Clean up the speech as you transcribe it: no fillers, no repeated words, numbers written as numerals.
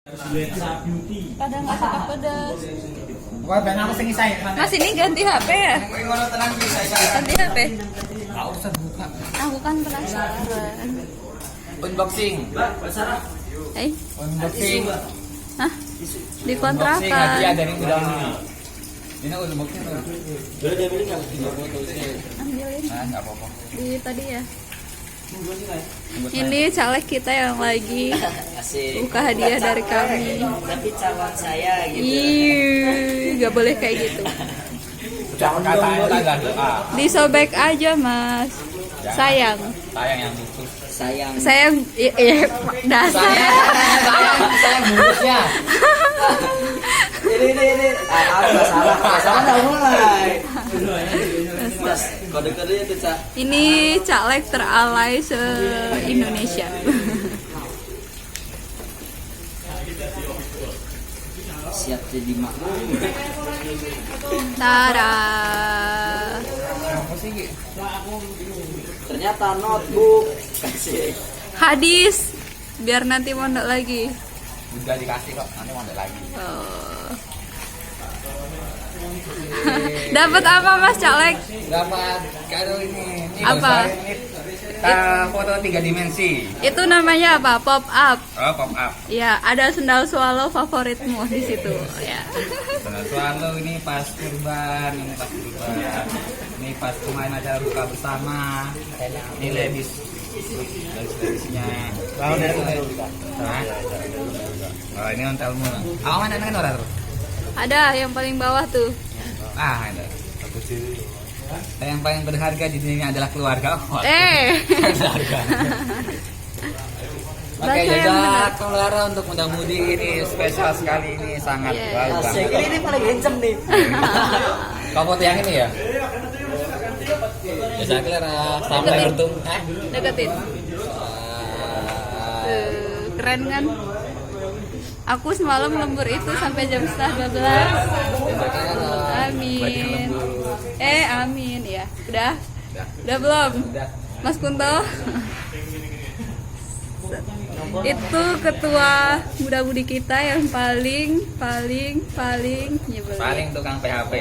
Pada nggak suka pedas. Pokoknya ben aku sing isai. Mas ini ganti HP ya? Ngono tenang bisa. Ganti HP. Enggak usah buka. Aku kan penasaran. Unboxing. Unboxing. Hah? Di Unboxing kontrakan. hadiah dari gudang ini. Ini unboxing. Ambilin Enggak apa-apa. di tadi ya. Ini caleg kita yang lagi Asik. buka hadiah dari kami. Tapi calon saya gitu. Ih, nggak boleh kayak gitu. Jangan katain tanggal doa. Disobek aja, Mas. Sayang. Sayang yang butuh. Sayang. Sayang, dasar. Sayang bungkusnya. Ini. Nggak salah nggak mulai. Mas, kode-kodenya tuh cak. Ini caleg teralay se-Indonesia. Siap jadi makmum. Tara. Apa sih? Ki? Ternyata notebook. Kasih. Hadis. Biar nanti mondok lagi. Udah dikasih kok, nanti mau ada lagi. Oh. Dapat apa, Mas caleg? Dapat kado ini. Apa? Foto 3 dimensi. Itu namanya apa? Pop up. Oh, pop up. Ya, ada sendal swallow favoritmu di situ. Ya. Selalu ini pas kurban, ini pas kemarin ada buka bersama. Ini ladies ladiesnya. Oh, ini ontelmu. Awak mana kan orang tuh? Ada yang paling bawah tuh. Ah, ada. Yang paling berharga di dunia adalah keluarga. Oh, keluarga. Oke, Baca yang jadi benar. Kelara untuk muda-mudi ini spesial sekali ini sangat Yes. wow Asik. banget. Ini paling handsome nih. Kau foto yang ini ya? Ya saya kira sampai Deketin. beruntung. Deketin. Keren kan? Aku semalam lembur itu sampai jam setengah 12. Amin. Amin ya. Udah? Udah belum? Udah. Mas Kunto? Itu ketua muda-mudi kita yang paling nyebelin. Paling tukang PHP.